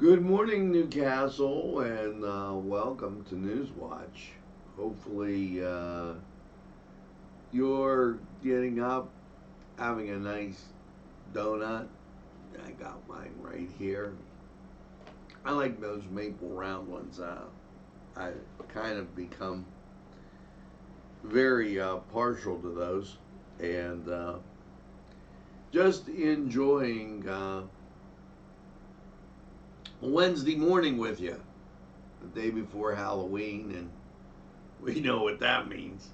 Good morning, Newcastle, and welcome to Newswatch. Hopefully, you're getting up, having a nice donut. I got mine right here. I like those maple round ones. I kind of become very partial to those, and just enjoying Wednesday morning with you, the day before Halloween, and we know what that means.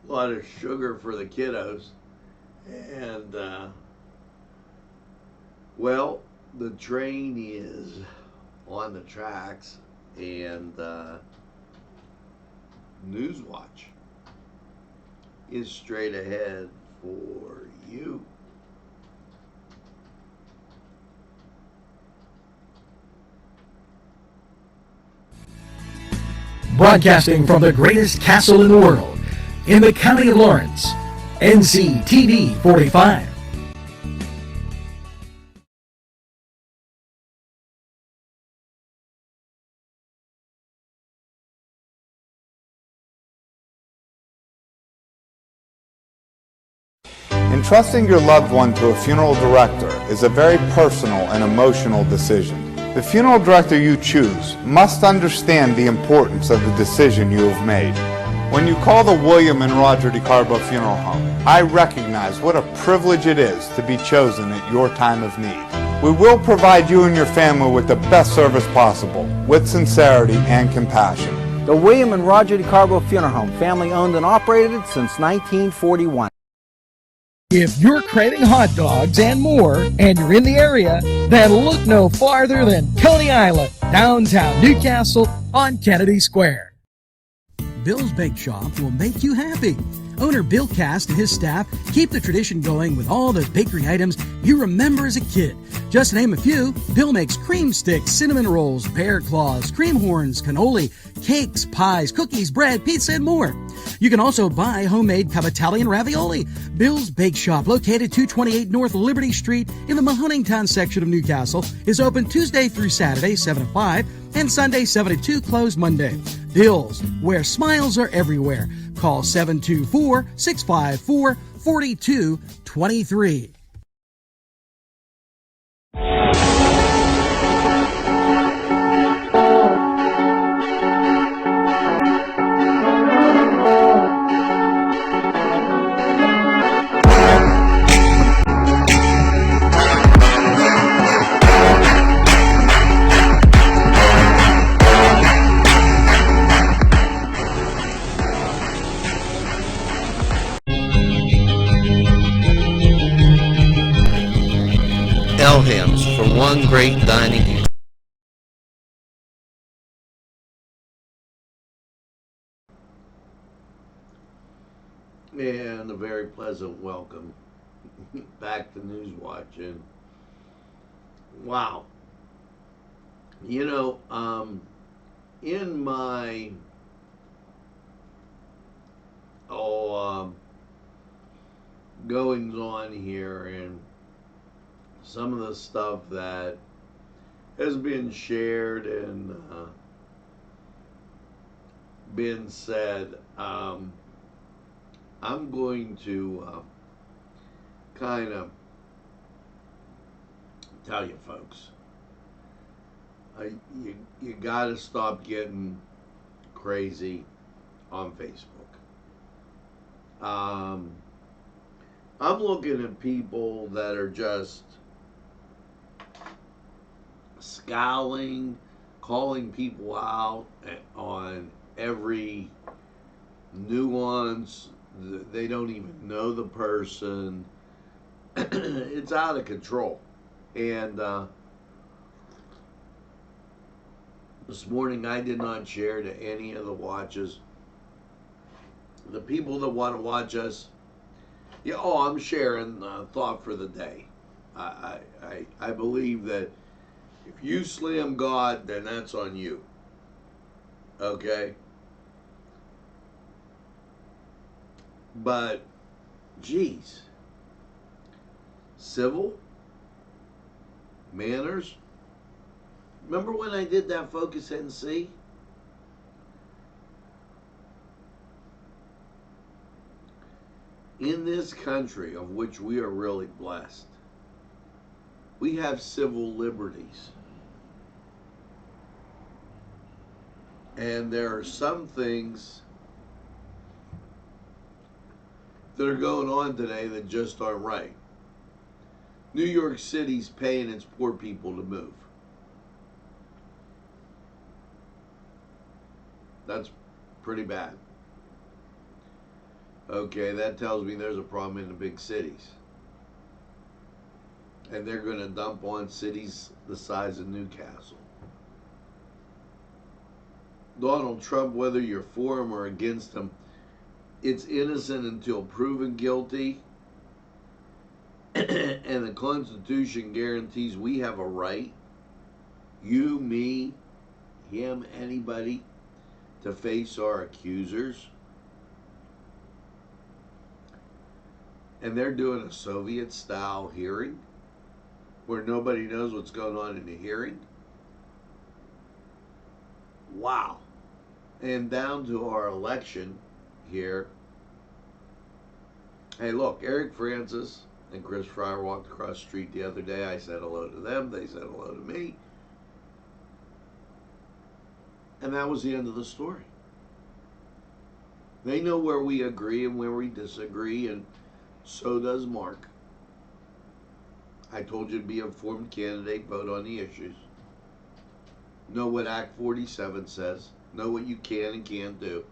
A lot of sugar for the kiddos, and well, the train is on the tracks, and Newswatch is straight ahead for you. Broadcasting from the greatest castle in the world, in the county of Lawrence, NCTV45. Entrusting your loved one to a funeral director is a very personal and emotional decision. The funeral director you choose must understand the importance of the decision you have made. When you call the William and Roger DeCarbo Funeral Home, I recognize what a privilege it is to be chosen at your time of need. We will provide you and your family with the best service possible, with sincerity and compassion. The William and Roger DeCarbo Funeral Home, family owned and operated since 1941. If you're craving hot dogs and more, and you're in the area, then look no farther than Coney Island, downtown Newcastle on Kennedy Square. Bill's Bake Shop will make you happy. Owner Bill Cast and his staff keep the tradition going with all the bakery items you remember as a kid. Just to name a few, Bill makes cream sticks, cinnamon rolls, bear claws, cream horns, cannoli, cakes, pies, cookies, bread, pizza, and more. You can also buy homemade Cavatelli ravioli. Bill's Bake Shop, located 228 North Liberty Street in the Mahoningtown section of Newcastle, is open Tuesday through Saturday, 7 to 5, and Sunday, 7 to 2, closed Monday. Bill's, where smiles are everywhere. Call 724-654-4223. Elham's for one great dining. And a very pleasant welcome back to Newswatch. And wow, in my goings on here and some of the stuff that has been shared and been said, I'm going to kind of tell you folks, you got to stop getting crazy on Facebook. I'm looking at people that are just scowling, calling people out on every nuance. They don't even know the person. It's out of control. And this morning I did not share to any of the watches. The people that want to watch us, yeah, I'm sharing thought for the day. I believe that if you slam God, then that's on you. Okay? But, geez, civil manners, Remember when I did that Focus NC? In this country, of which we are really blessed, we have civil liberties. And there are some things that are going on today that just aren't right. New York City's paying its poor people to move. That's pretty bad. Okay, that tells me there's a problem in the big cities. And they're going to dump on cities the size of Newcastle. Donald Trump, whether you're for him or against him, it's innocent until proven guilty. And the Constitution guarantees we have a right, you, me, him, anybody, to face our accusers. And they're doing a Soviet-style hearing where nobody knows what's going on in the hearing. Wow. And down to our election here. Hey, look, Eric Francis and Chris Fryer walked across the street the other day. I said hello to them. They said hello to me. And that was the end of the story. They know where we agree and where we disagree, and so does Mark. I told you to be an informed candidate, vote on the issues. Know what Act 47 says. Know what you can and can't do.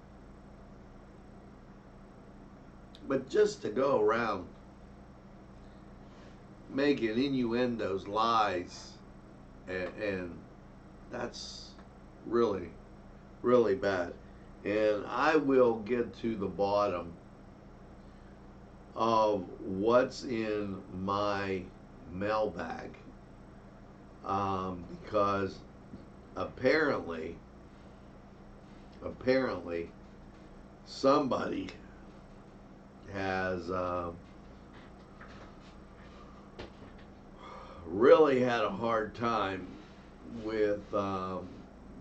But just to go around making innuendos, lies, and that's really, really bad. And I will get to the bottom of what's in my mailbag, because apparently somebody has really had a hard time with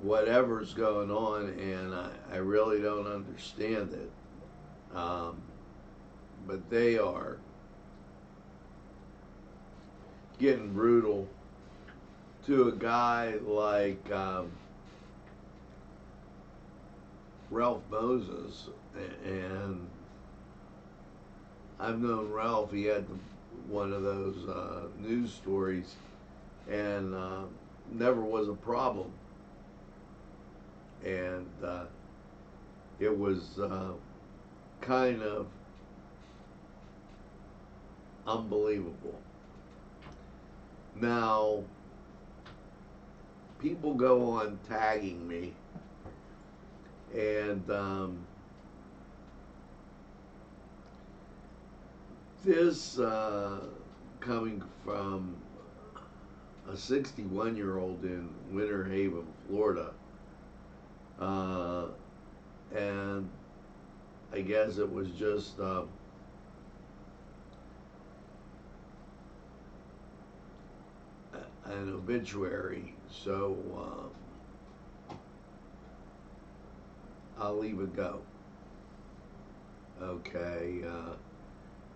whatever's going on, and I really don't understand it. But they are getting brutal to a guy like Ralph Moses, and I've known Ralph. He had one of those news stories, and never was a problem. And it was kind of unbelievable. Now, people go on tagging me, and this coming from a 61-year-old in Winter Haven, Florida, and I guess it was just an obituary, so I'll leave it go. Okay,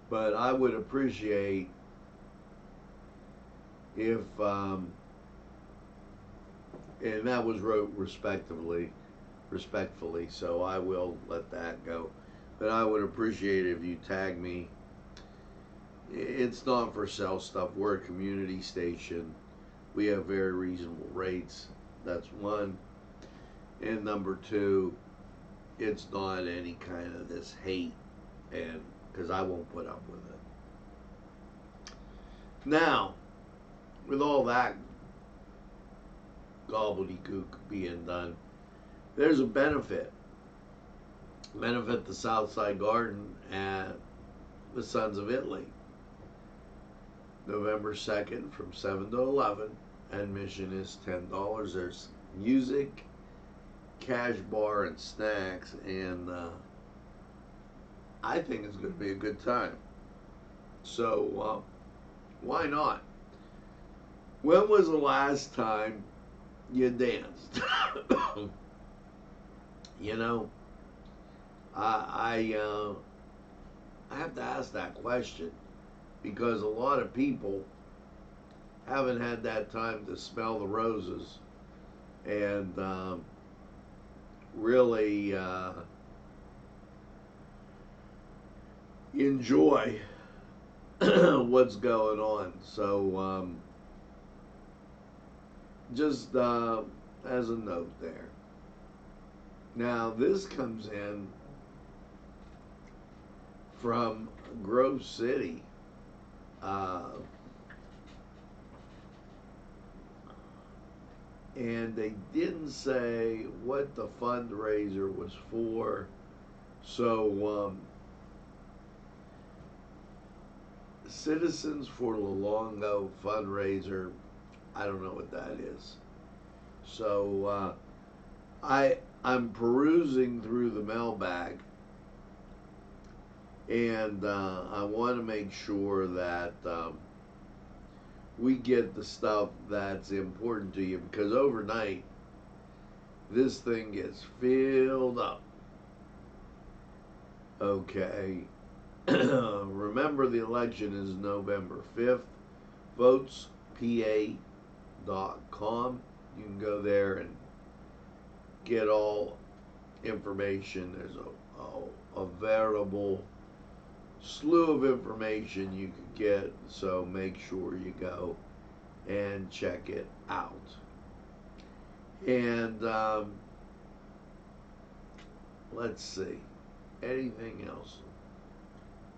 but I would appreciate if, and that was wrote respectfully, so I will let that go. But I would appreciate it if you tag me. It's not for sale stuff. We're a community station. We have very reasonable rates. That's one. And number two, it's not any kind of this hate, and because I won't put up with it. Now, with all that gobbledygook being done, there's a benefit the Southside Garden at the Sons of Italy. November 2nd from 7 to 11. Admission is $10. There's music, cash bar, and snacks, and I think it's going to be a good time. So why not? When was the last time you danced. You know, I have to ask that question because a lot of people haven't had that time to smell the roses and really enjoy what's going on. So just as a note there. Now this comes in from Grove City. And they didn't say what the fundraiser was for. So Citizens for Luongo fundraiser, I don't know what that is. So I'm perusing through the mailbag, and I want to make sure that we get the stuff that's important to you, because overnight this thing gets filled up. Okay. Remember, the election is November 5th. VotesPA.com. You can go there and get all information. There's a veritable slew of information you could get, so make sure you go and check it out. And let's see, anything else?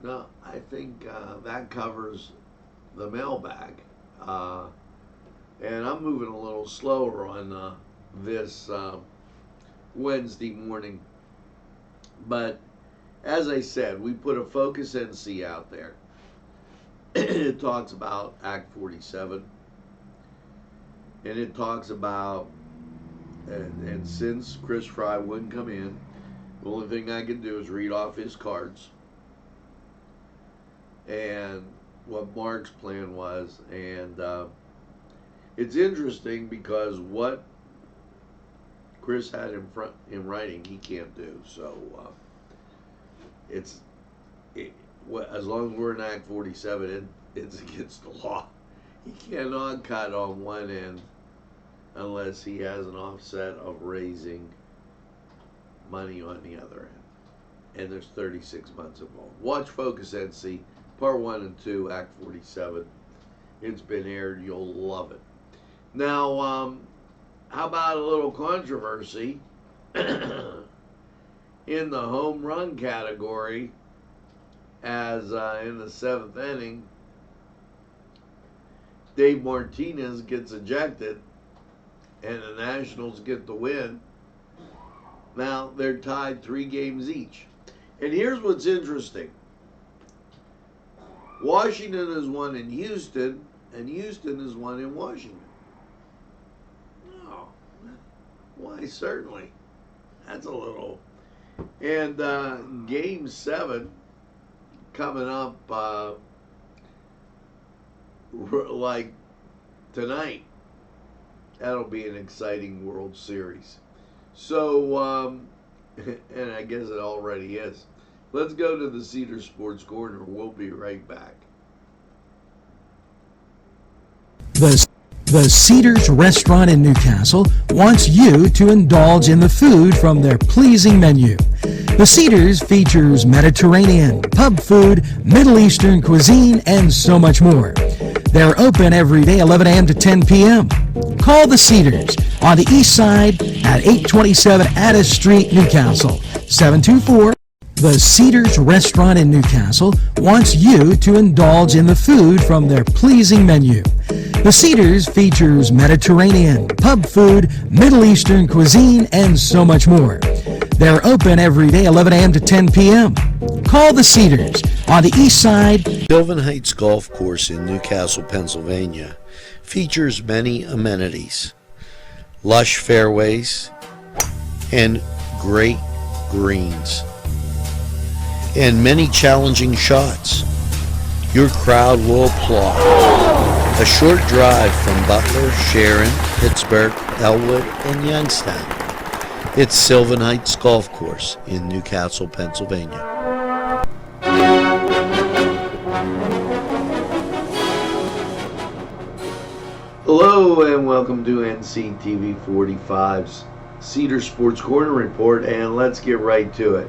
No, I think that covers the mailbag. And I'm moving a little slower on this Wednesday morning. But as I said, we put a Focus NC out there. It talks about Act 47. And it talks about, and since Chris Fry wouldn't come in, the only thing I could do is read off his cards and what Mark's plan was. And it's interesting because what Chris had in writing, he can't do. So as long as we're in Act 47, it's against the law. He cannot cut on one end unless he has an offset of raising money on the other end. And there's 36 months involved. Watch Focus NC, Part 1 and 2, Act 47. It's been aired. You'll love it. Now, how about a little controversy in the home run category, as in the 7th inning, Dave Martinez gets ejected and the Nationals get the win. Now they're tied 3 games each. And here's what's interesting. Washington has won in Houston, and Houston has won in Washington. Oh, why, certainly. That's a little. And Game 7 coming up like tonight. That'll be an exciting World Series. So, and I guess it already is. Let's go to the Cedar Sports Corner. We'll be right back. The Cedars Restaurant in Newcastle wants you to indulge in the food from their pleasing menu. The Cedars features Mediterranean, pub food, Middle Eastern cuisine, and so much more. They're open every day, 11 a.m. to 10 p.m. Call the Cedars on the east side at 827 Addis Street, Newcastle, 724. The Cedars Restaurant in Newcastle wants you to indulge in the food from their pleasing menu. The Cedars features Mediterranean, pub food, Middle Eastern cuisine, and so much more. They're open every day, 11 a.m. to 10 p.m. Call the Cedars on the east side. Sylvan Heights Golf Course in Newcastle, Pennsylvania features many amenities, lush fairways, and great greens, and many challenging shots. Your crowd will applaud. A short drive from Butler, Sharon, Pittsburgh, Elwood, and Youngstown. It's Sylvan Heights Golf Course in Newcastle, Pennsylvania. Hello and welcome to NCTV45's Cedar Sports Corner Report, and let's get right to it.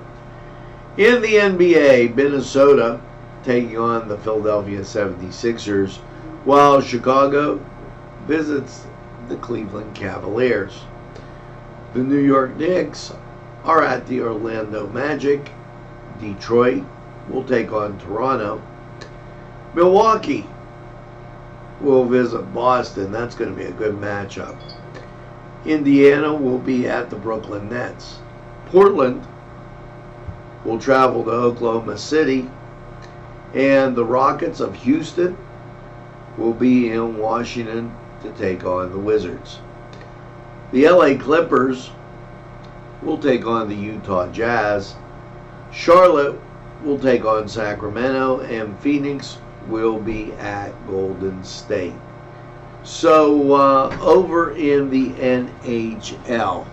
In the NBA, Minnesota taking on the Philadelphia 76ers, while Chicago visits the Cleveland Cavaliers. The New York Knicks are at the Orlando Magic. Detroit will take on Toronto. Milwaukee will visit Boston. That's going to be a good matchup. Indiana will be at the Brooklyn Nets. Portland will travel to Oklahoma City. And the Rockets of Houston will be in Washington to take on the Wizards. The LA Clippers will take on the Utah Jazz. Charlotte will take on Sacramento, and Phoenix will be at Golden State. So over in the NHL,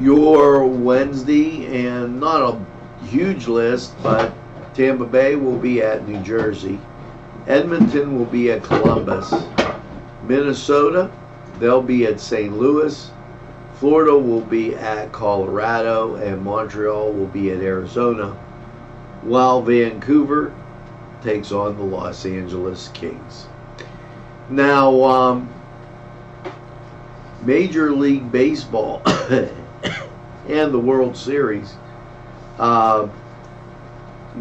your Wednesday, and not a huge list, but Tampa Bay will be at New Jersey. Edmonton will be at Columbus. Minnesota, they'll be at St. Louis. Florida will be at Colorado, and Montreal will be at Arizona, while Vancouver takes on the Los Angeles Kings. Now, Major League Baseball and the World Series,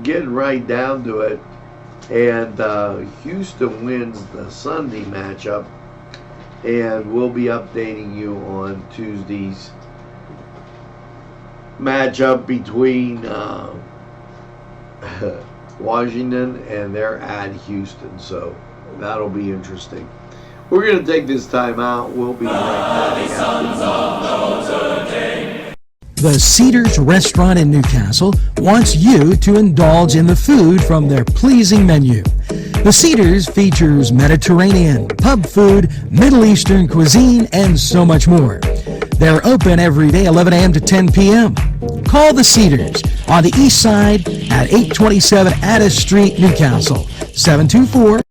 getting right down to it, and Houston wins the Sunday matchup, and we'll be updating you on Tuesday's matchup between Washington, and they're at Houston, so that'll be interesting. We're going to take this time out. We'll be right back. The Cedars Restaurant in Newcastle wants you to indulge in the food from their pleasing menu. The Cedars features Mediterranean, pub food, Middle Eastern cuisine, and so much more. They're open every day 11 a.m. to 10 p.m. Call the Cedars on the east side at 827 Addis Street, Newcastle, 724.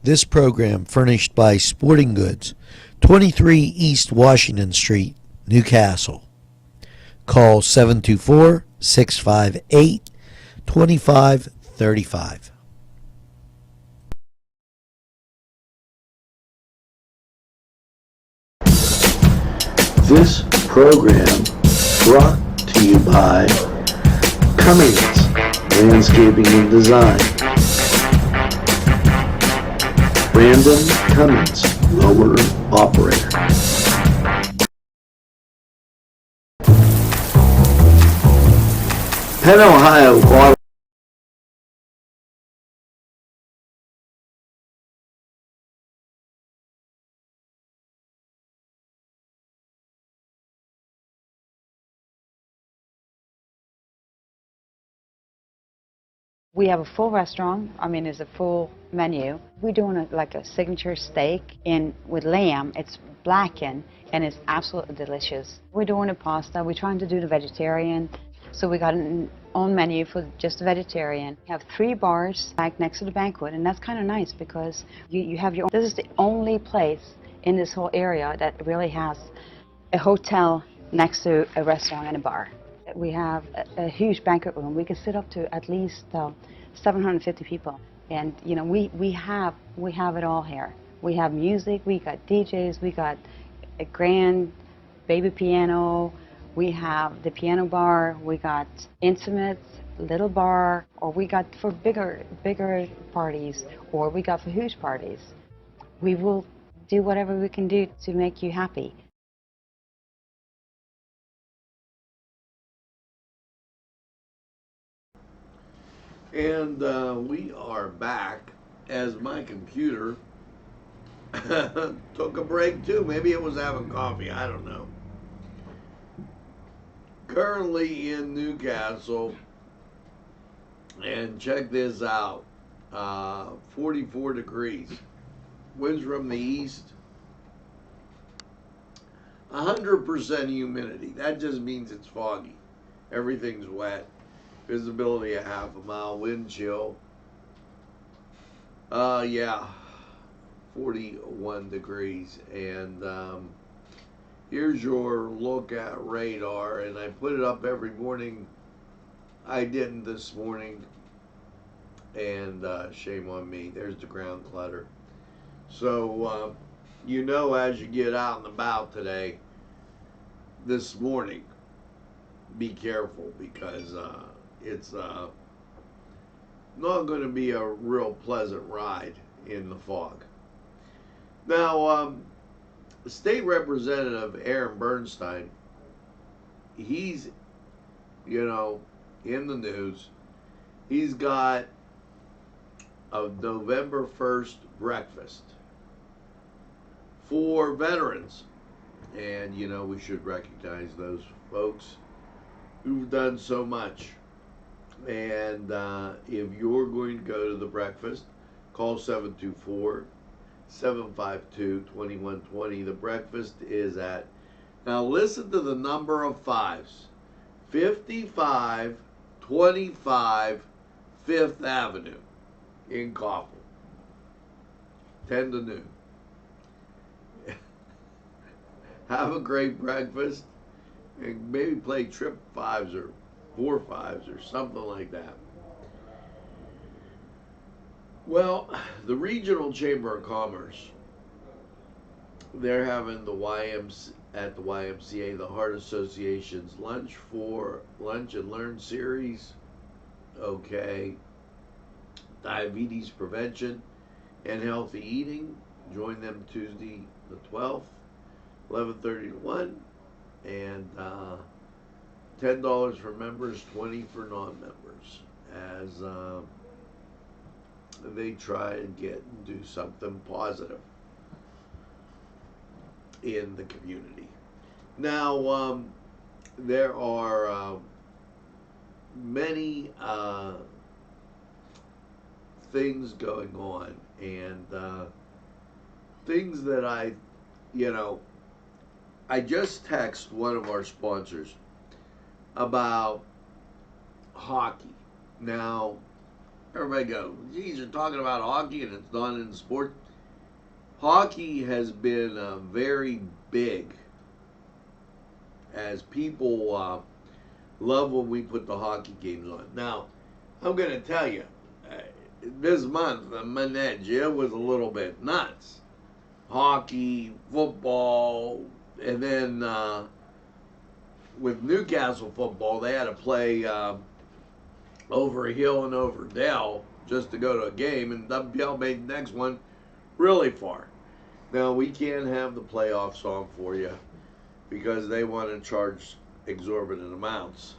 This program furnished by Sporting Goods, 23 East Washington Street, Newcastle. Call 724-658-2535. This program brought to you by Cummings Landscaping and Design. Brandon Cummins, Lower Operator. Penn, Ohio Water. We have a full restaurant. I mean, it's a full menu. We're doing like a signature steak with lamb. It's blackened and it's absolutely delicious. We're doing a pasta. We're trying to do the vegetarian. So we got an own menu for just the vegetarian. We have 3 bars back next to the banquet, and that's kind of nice because you have your own. This is the only place in this whole area that really has a hotel next to a restaurant and a bar. We have a huge banquet room. We can sit up to at least 750 people, and you know we have it all here. We have music, we got DJs, we got a grand baby piano. We have the piano bar. We got intimates, little bar, or we got for bigger parties, or we got for huge parties. We will do whatever we can do to make you happy. And we are back as my computer took a break too. Maybe it was having coffee. I don't know. Currently in Newcastle, and check this out, 44 degrees. Winds from the east. 100% humidity. That just means it's foggy. Everything's wet. Visibility a half a mile. Wind chill. Yeah, 41 degrees. And here's your look at radar. And I put it up every morning. I didn't this morning. And shame on me. There's the ground clutter. So, you know, as you get out and about today, this morning, be careful because it's not going to be a real pleasant ride in the fog. Now, State Representative Aaron Bernstein, he's, you know, in the news. He's got a November 1st breakfast for veterans. And, you know, we should recognize those folks who've done so much. And if you're going to go to the breakfast, call 724-752-2120. The breakfast is at, now listen to the number of fives, 5525 5th Avenue in Coffee, 10 to noon. Have a great breakfast and maybe play trip fives or 4-5s or something like that. Well, the Regional Chamber of Commerce, they're having the at the YMCA, the Heart Association's Lunch and Learn series. Okay. Diabetes prevention and healthy eating. Join them Tuesday the 12th, 11:30 to 1, and $10 for members, $20 for non-members, as they try and do something positive in the community. Now, there are many things going on, and things that I just text one of our sponsors about hockey. Now, everybody go, geez, you're talking about hockey and it's not in sport. Hockey has been very big, as people love when we put the hockey games on. Now, I'm going to tell you, this month, the Manege, it was a little bit nuts. Hockey, football, and then with Newcastle football, they had to play over a hill and over Dell just to go to a game, and WPL made the next one really far. Now, we can't have the playoffs on for you because they want to charge exorbitant amounts.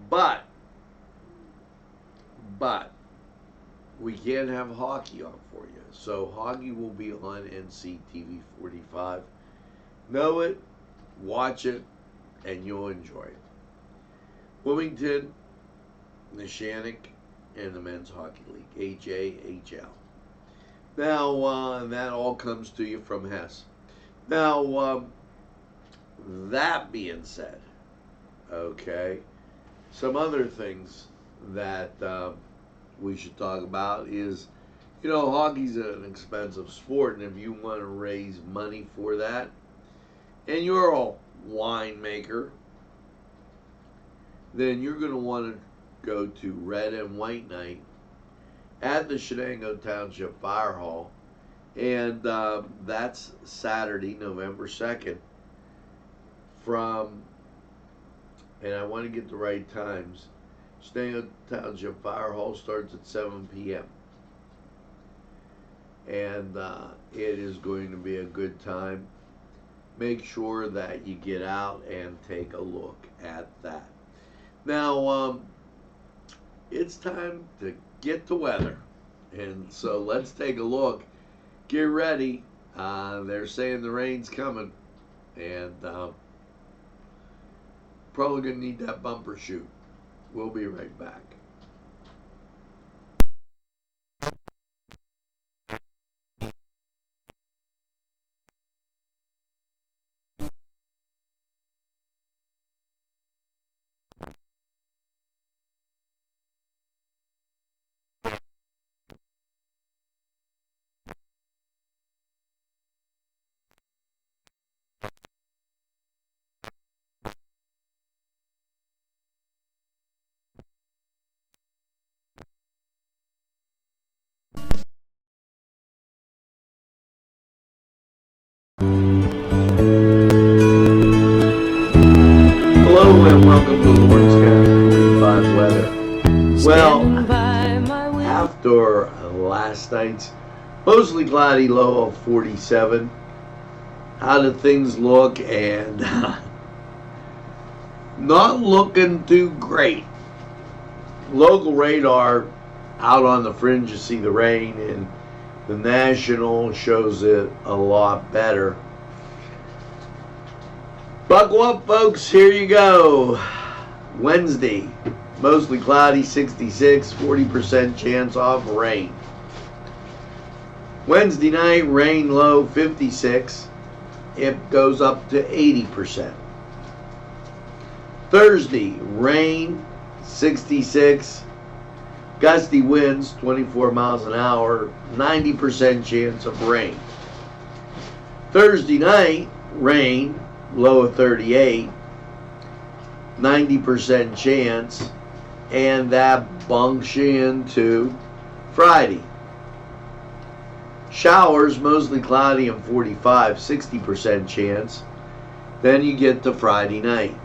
But we can have hockey on for you. So hockey will be on NCTV45. Know it, watch it, and you'll enjoy it. Wilmington, Neshannock, and the Men's Hockey League, HAHL. Now, that all comes to you from Hess. Now, that being said, okay, some other things that we should talk about is, hockey's an expensive sport, and if you want to raise money for that, and you're a winemaker, then you're going to want to go to Red and White Night at the Shenango Township Fire Hall And that's Saturday, November 2nd, from, and I want to get the right times, Stanton Township Fire Hall starts at 7 p.m. And it is going to be a good time. Make sure that you get out and take a look at that. Now, it's time to get the weather. And so let's take a look. Get ready. They're saying the rain's coming. And probably going to need that bumper shoot. We'll be right back. Hello and welcome to Lawrence County 45 weather. Well, after last night's mostly cloudy low of 47, how did things look? And not looking too great. Local radar out on the fringe, you see the rain, and the national shows it a lot better. Buckle up, folks. Here you go. Wednesday, mostly cloudy, 66, 40% chance of rain. Wednesday night, rain low, 56. It goes up to 80%. Thursday, rain, 66. Gusty winds, 24 miles an hour, 90% chance of rain. Thursday night, rain, low of 38, 90% chance, and that bunks you into Friday. Showers, mostly cloudy and 45, 60% chance. Then you get to Friday night.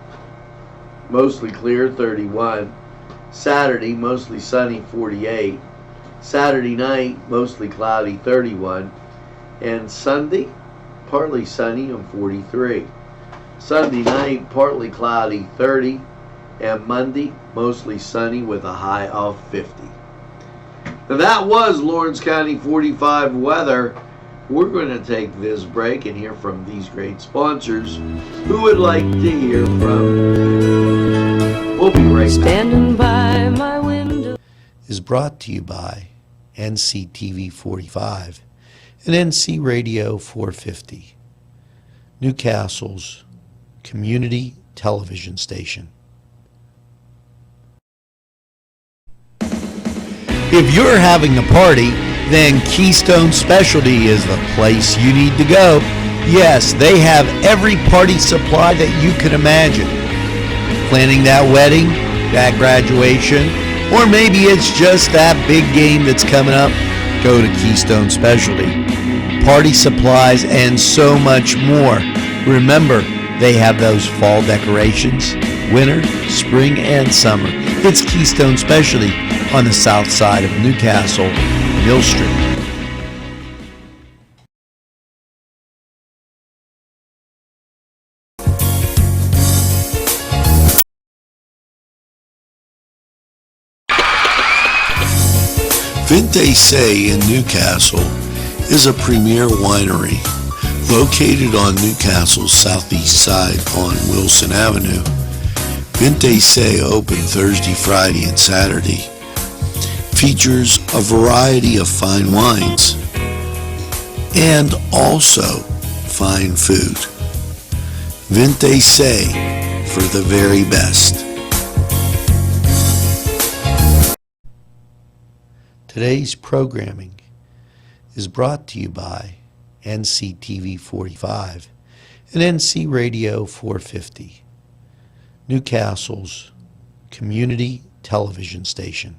Mostly clear, 31. Saturday, mostly sunny, 48. Saturday night, mostly cloudy, 31. And Sunday, partly sunny and 43. Sunday night, partly cloudy, 30. And Monday, mostly sunny with a high of 50. Now that was Lawrence County 45 weather. We're going to take this break and hear from these great sponsors who would like to hear from. We'll be right back. Standing by my window is brought to you by NCTV45 and NC Radio 450, Newcastle's community television station. If you're having a party, then Keystone Specialty is the place you need to go. Yes, they have every party supply that you could imagine. Planning that wedding, that graduation, or maybe it's just that big game that's coming up, go to Keystone Specialty. Party supplies and so much more. Remember, they have those fall decorations, winter, spring, and summer. It's Keystone Specialty on the south side of Newcastle, Mill Street. Vinte Say in Newcastle is a premier winery located on Newcastle's southeast side on Wilson Avenue. Vinte Say open Thursday, Friday, and Saturday. Features a variety of fine wines and also fine food. Vinte Say for the very best. Today's programming is brought to you by NCTV45 and NC Radio 450, Newcastle's community television station.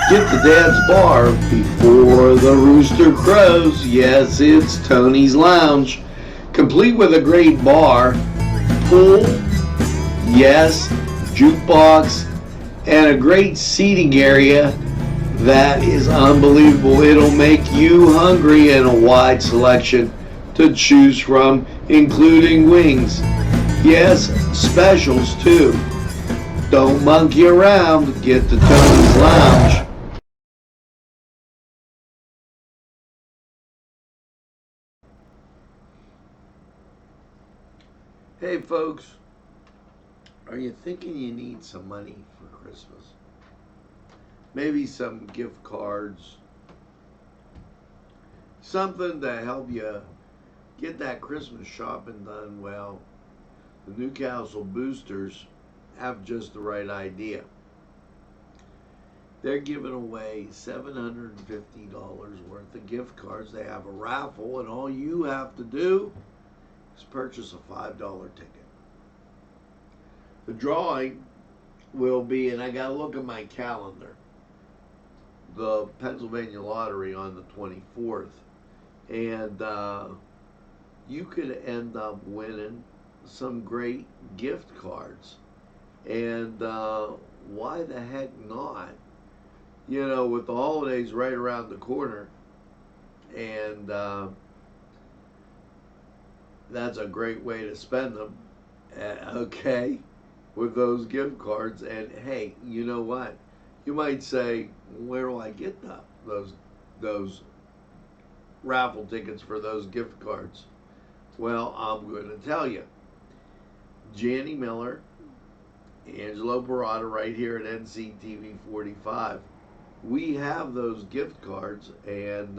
Get to Dad's Bar before the rooster crows. Yes, it's Tony's Lounge. Complete with a great bar, pool, yes, jukebox, and a great seating area that is unbelievable. It'll make you hungry, and a wide selection to choose from, including wings. Yes, specials too. Don't monkey around. Get to Tony's Lounge. Hey folks, are you thinking you need some money for Christmas? Maybe some gift cards, something to help you get that Christmas shopping done well. The Newcastle Boosters have just the right idea. They're giving away $750 worth of gift cards. They have a raffle, and all you have to do is purchase a $5 ticket. The drawing will be, and I gotta look at my calendar, the Pennsylvania Lottery on the 24th. And you could end up winning some great gift cards. And why the heck not? You know, with the holidays right around the corner, and that's a great way to spend them, okay, with those gift cards. And hey, you know what? You might say, where do I get those raffle tickets for those gift cards? Well, I'm going to tell you. Janny Miller, Angelo Perrotta, right here at NCTV45. We have those gift cards, and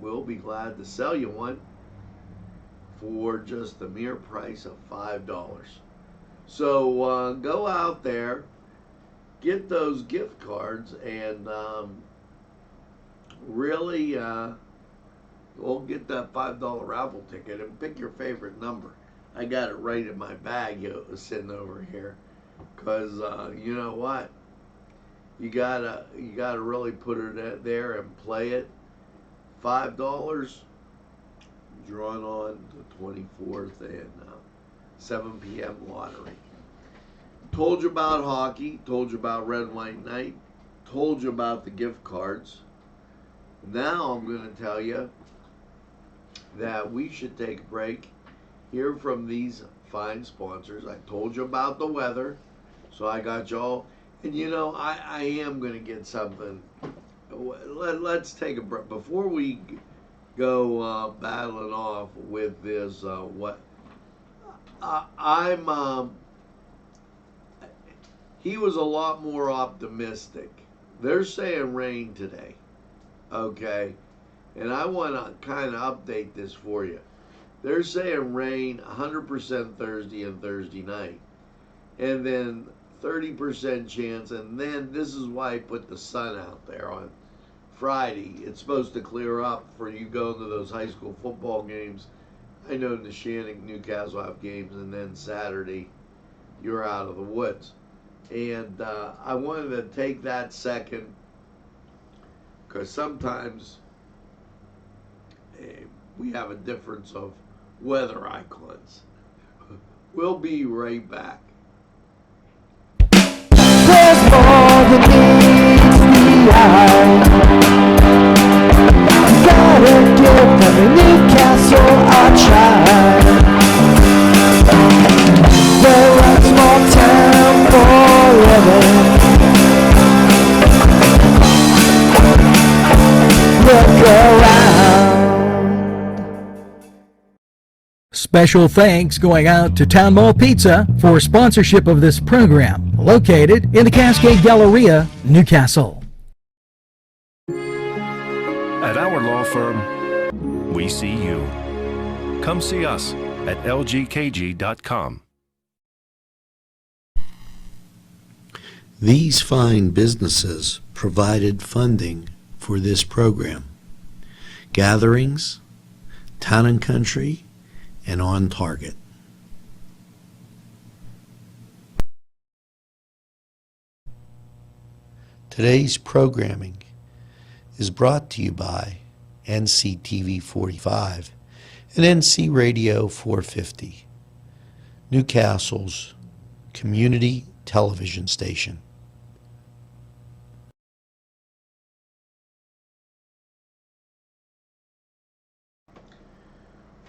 we'll be glad to sell you one for just the mere price of $5. So go out there, get those gift cards, and really we'll get that $5 raffle ticket and pick your favorite number. I got it right in my bag. It was sitting over here, because you know what? You gotta really put it there and play it. $5 drawn on the 24th, and 7 p.m. lottery. Told you about hockey. Told you about Red and White Night. Told you about the gift cards. Now I'm going to tell you that we should take a break, hear from these fine sponsors. I told you about the weather, so I got y'all. And you know, I am going to get something. Let's take a break. Before we go battling off with this, he was a lot more optimistic. They're saying rain today, okay? And I want to kind of update this for you. They're saying rain 100% Thursday and Thursday night. And then 30% chance, and then this is why I put the sun out there on Friday. It's supposed to clear up for you going to those high school football games. I know Neshannock, Newcastle have games, and then Saturday you're out of the woods. And I wanted to take that second, because sometimes we have a difference of weather icons. We'll be right back. There's more than meets the eye. Gotta give every Newcastle a try. We're a small town forever. Look around. Special thanks going out to Town Mall Pizza for sponsorship of this program, located in the Cascade Galleria, Newcastle. At our law firm, we see you. Come see us at lgkg.com. These fine businesses provided funding for this program. Gatherings, Town and Country, and On Target. Today's programming is brought to you by NCTV45 and NC Radio 450, Newcastle's community television station.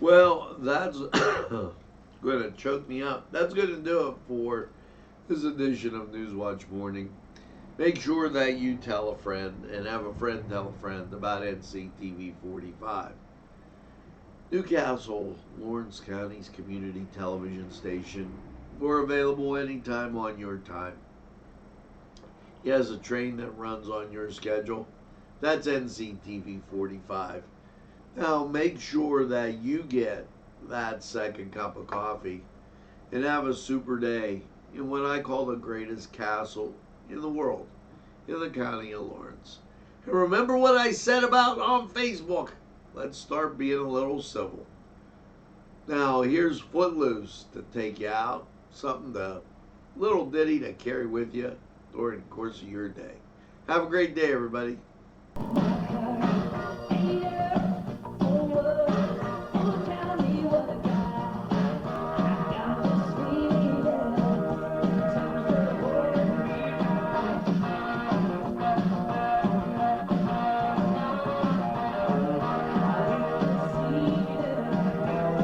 Well, that's going to choke me up. That's going to do it for this edition of Newswatch Morning. Make sure that you tell a friend and have a friend tell a friend about NCTV45. Newcastle, Lawrence County's community television station. We're available anytime on your time. He has a train that runs on your schedule. That's NCTV45. Now make sure that you get that second cup of coffee and have a super day in what I call the greatest castle in the world, in the county of Lawrence. And remember what I said about on Facebook. Let's start being a little civil. Now here's Footloose to take you out. Something to, little ditty to carry with you during the course of your day. Have a great day, everybody.